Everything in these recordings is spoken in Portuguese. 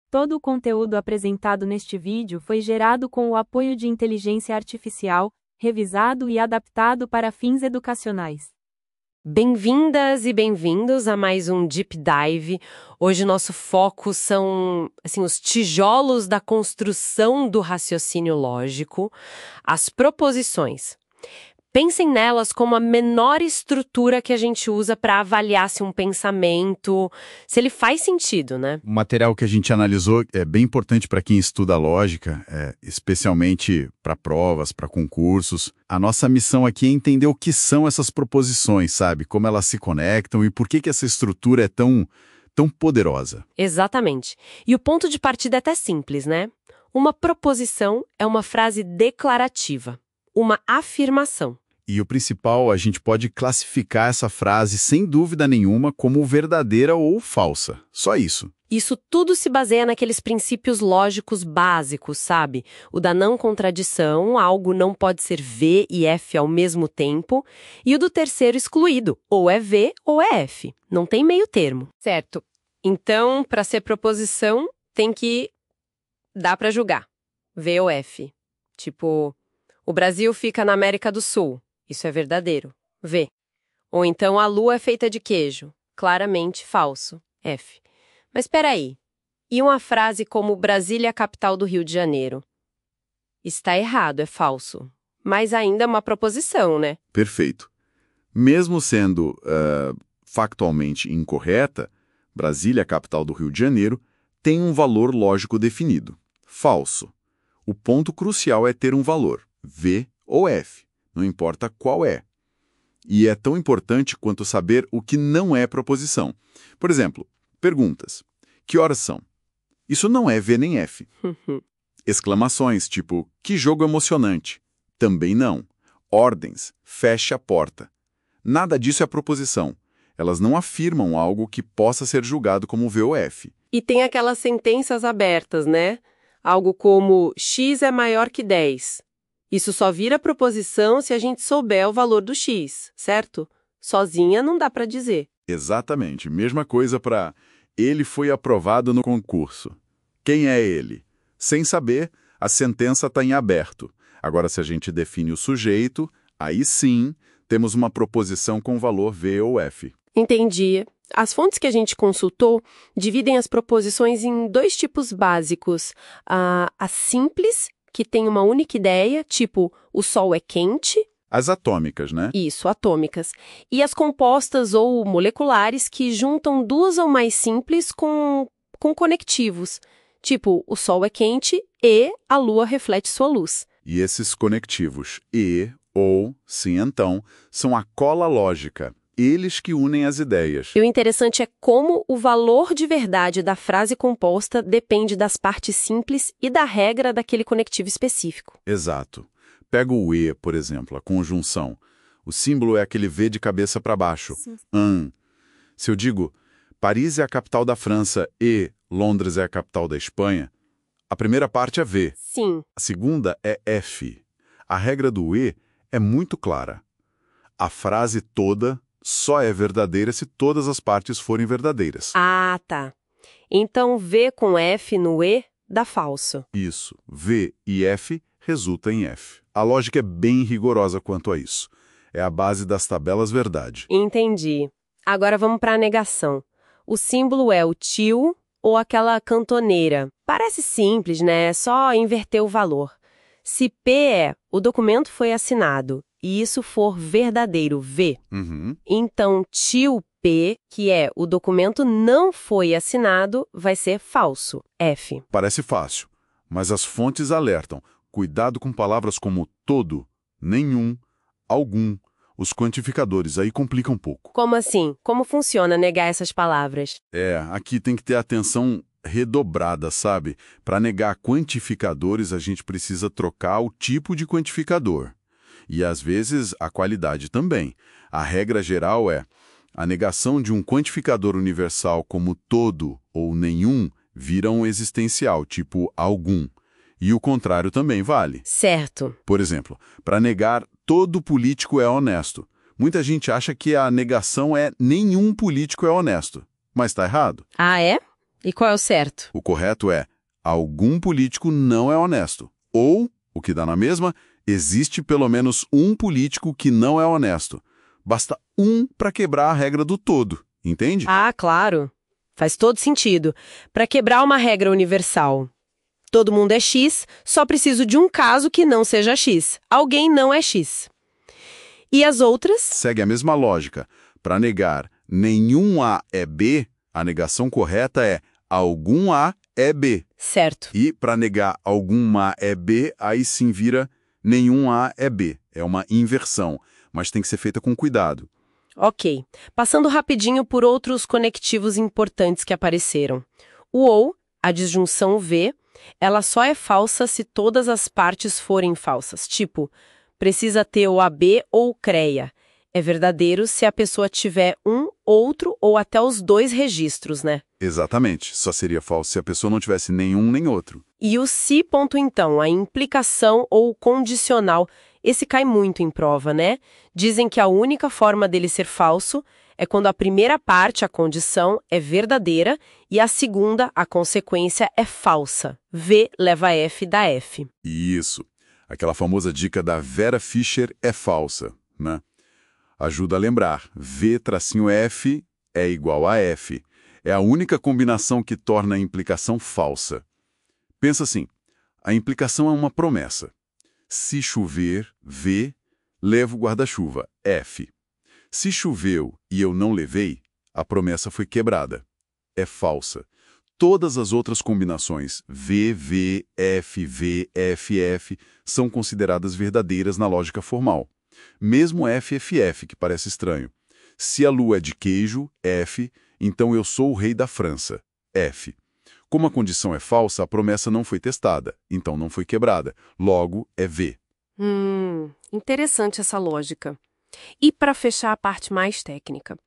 Todo o conteúdo apresentado neste vídeo foi gerado com o apoio de inteligência artificial, revisado e adaptado para fins educacionais. Bem-vindas e bem-vindos a mais um Deep Dive. Hoje nosso foco são, os tijolos da construção do raciocínio lógico, as proposições. Pensem nelas como a menor estrutura que a gente usa para avaliar se um pensamento, se ele faz sentido, né? O material que a gente analisou é bem importante para quem estuda lógica, especialmente para provas, para concursos. A nossa missão aqui é entender o que são essas proposições, sabe? Como elas se conectam e por que essa estrutura é tão poderosa. Exatamente. E o ponto de partida é até simples, né? Uma proposição é uma frase declarativa, uma afirmação. E o principal, a gente pode classificar essa frase sem dúvida nenhuma como verdadeira ou falsa. Só isso. Isso tudo se baseia naqueles princípios lógicos básicos, sabe? O da não contradição, algo não pode ser V e F ao mesmo tempo, e o do terceiro excluído, ou é V ou é F. Não tem meio termo. Certo. Então, para ser proposição, tem que dar para julgar. V ou F. Tipo, o Brasil fica na América do Sul. Isso é verdadeiro. V. Ou então a lua é feita de queijo. Claramente falso. F. Mas espera aí. E uma frase como Brasília é a capital do Rio de Janeiro? Está errado, é falso. Mas ainda é uma proposição, né? Perfeito. Mesmo sendo factualmente incorreta, Brasília, a capital do Rio de Janeiro, tem um valor lógico definido. Falso. O ponto crucial é ter um valor, V ou F. Não importa qual é. E é tão importante quanto saber o que não é proposição. Por exemplo, perguntas. Que horas são? Isso não é V nem F. Exclamações, tipo, que jogo emocionante? Também não. Ordens, feche a porta. Nada disso é proposição. Elas não afirmam algo que possa ser julgado como V ou F. E tem aquelas sentenças abertas, né? Algo como X é maior que 10. Isso só vira proposição se a gente souber o valor do X, certo? Sozinha não dá para dizer. Exatamente. Mesma coisa para ele foi aprovado no concurso. Quem é ele? Sem saber, a sentença está em aberto. Agora, se a gente define o sujeito, aí sim temos uma proposição com valor V ou F. Entendi. As fontes que a gente consultou dividem as proposições em dois tipos básicos. A simples, que tem uma única ideia, tipo, o sol é quente. As atômicas, né? Isso, atômicas. E as compostas ou moleculares, que juntam duas ou mais simples com conectivos. Tipo, o sol é quente e a lua reflete sua luz. E esses conectivos, e, ou, sim, então, são a cola lógica. Eles que unem as ideias. E o interessante é como o valor de verdade da frase composta depende das partes simples e da regra daquele conectivo específico. Exato. Pega o E, por exemplo, a conjunção. O símbolo é aquele V de cabeça para baixo. Se eu digo, Paris é a capital da França e Londres é a capital da Espanha, a primeira parte é V. Sim. A segunda é F. A regra do E é muito clara. A frase toda só é verdadeira se todas as partes forem verdadeiras. Ah, tá. Então V com F no E dá falso. Isso. V e F resulta em F. A lógica é bem rigorosa quanto a isso. É a base das tabelas verdade. Entendi. Agora vamos para a negação. O símbolo é o tio ou aquela cantoneira. Parece simples, né? É só inverter o valor. Se P é o documento foi assinado e isso for verdadeiro, V, então tio P, que é o documento não foi assinado, vai ser falso, F. Parece fácil, mas as fontes alertam. Cuidado com palavras como todo, nenhum, algum. Os quantificadores aí complicam um pouco. Como assim? Como funciona negar essas palavras? Aqui tem que ter atenção redobrada, sabe? Para negar quantificadores, a gente precisa trocar o tipo de quantificador. E, às vezes, a qualidade também. A regra geral é: a negação de um quantificador universal como todo ou nenhum vira um existencial, tipo algum. E o contrário também vale. Certo. Por exemplo, para negar todo político é honesto. Muita gente acha que a negação é nenhum político é honesto. Mas está errado. Ah, é? E qual é o certo? O correto é: algum político não é honesto. Ou, o que dá na mesma, existe pelo menos um político que não é honesto. Basta um para quebrar a regra do todo, entende? Ah, claro. Faz todo sentido. Para quebrar uma regra universal. Todo mundo é X, só preciso de um caso que não seja X. Alguém não é X. E as outras? Segue a mesma lógica. Para negar nenhum A é B, a negação correta é algum A é B. Certo. E para negar algum A é B, aí sim vira nenhum A é B. É uma inversão, mas tem que ser feita com cuidado. Ok. Passando rapidinho por outros conectivos importantes que apareceram. O ou, a disjunção V, ela só é falsa se todas as partes forem falsas. Tipo, precisa ter o AB ou o CREA. É verdadeiro se a pessoa tiver um, outro ou até os dois registros, né? Exatamente. Só seria falso se a pessoa não tivesse nenhum nem outro. E o se ponto então, a implicação ou condicional, esse cai muito em prova, né? Dizem que a única forma dele ser falso é quando a primeira parte, a condição, é verdadeira e a segunda, a consequência, é falsa. V leva F da F. Isso. Aquela famosa dica da Vera Fischer é falsa, né? Ajuda a lembrar. V-F é igual a F. É a única combinação que torna a implicação falsa. Pensa assim, a implicação é uma promessa. Se chover, V, levo o guarda-chuva, F. Se choveu e eu não levei, a promessa foi quebrada. É falsa. Todas as outras combinações, V, V, F, V, F, F, são consideradas verdadeiras na lógica formal. Mesmo F, F, F, que parece estranho. Se a lua é de queijo, F, então eu sou o rei da França, F. Como a condição é falsa, a promessa não foi testada, então não foi quebrada. Logo, é V. Interessante essa lógica. E para fechar a parte mais técnica,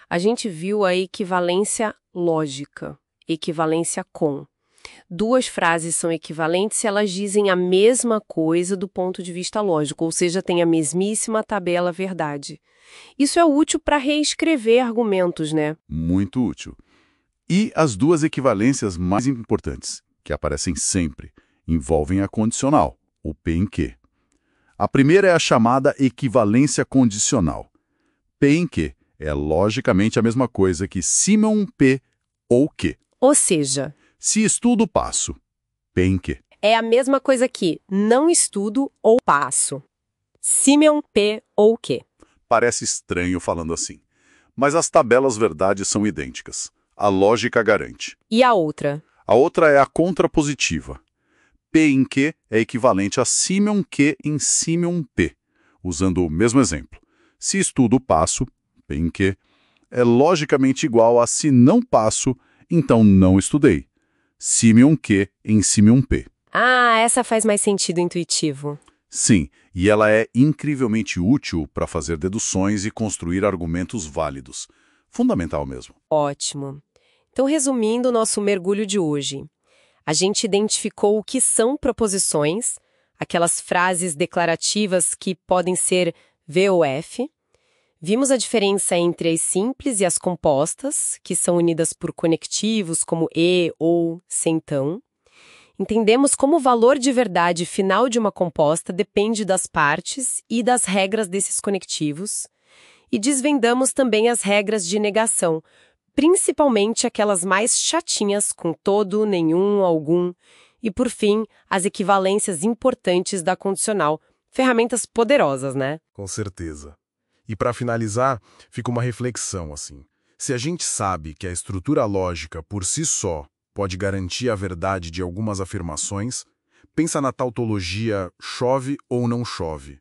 a gente viu a equivalência lógica, equivalência com. Duas frases são equivalentes se elas dizem a mesma coisa do ponto de vista lógico, ou seja, tem a mesmíssima tabela verdade. Isso é útil para reescrever argumentos, né? Muito útil. E as duas equivalências mais importantes, que aparecem sempre, envolvem a condicional, o P em Q. A primeira é a chamada equivalência condicional. P em Q é logicamente a mesma coisa que Simeon P ou Q. Ou seja, se estudo, passo. P em Q. É a mesma coisa que não estudo ou passo. Simeon P ou Q. Parece estranho falando assim, mas as tabelas verdade são idênticas. A lógica garante. E a outra? A outra é a contrapositiva. P em Q é equivalente a Simeon Q em Simeon P, usando o mesmo exemplo. Se estudo, passo, P em Q, é logicamente igual a se não passo, então não estudei. Simeon Q em Simeon P. Ah, essa faz mais sentido intuitivo. Sim, e ela é incrivelmente útil para fazer deduções e construir argumentos válidos. Fundamental mesmo. Ótimo. Então, resumindo o nosso mergulho de hoje, a gente identificou o que são proposições, aquelas frases declarativas que podem ser V ou F. Vimos a diferença entre as simples e as compostas, que são unidas por conectivos como e, ou, se, então. Entendemos como o valor de verdade final de uma composta depende das partes e das regras desses conectivos. E desvendamos também as regras de negação, principalmente aquelas mais chatinhas com todo, nenhum, algum. E, por fim, as equivalências importantes da condicional. Ferramentas poderosas, né? Com certeza. E para finalizar, fica uma reflexão assim. Se a gente sabe que a estrutura lógica, por si só, pode garantir a verdade de algumas afirmações, pensa na tautologia chove ou não chove,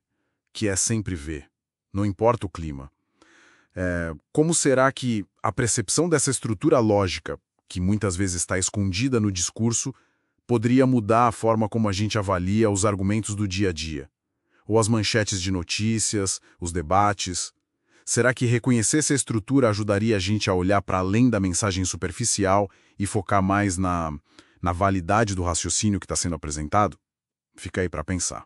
que é sempre V, não importa o clima. Como será que a percepção dessa estrutura lógica, que muitas vezes está escondida no discurso, poderia mudar a forma como a gente avalia os argumentos do dia a dia? Ou as manchetes de notícias, os debates? Será que reconhecer essa estrutura ajudaria a gente a olhar para além da mensagem superficial e focar mais na validade do raciocínio que está sendo apresentado? Fica aí para pensar.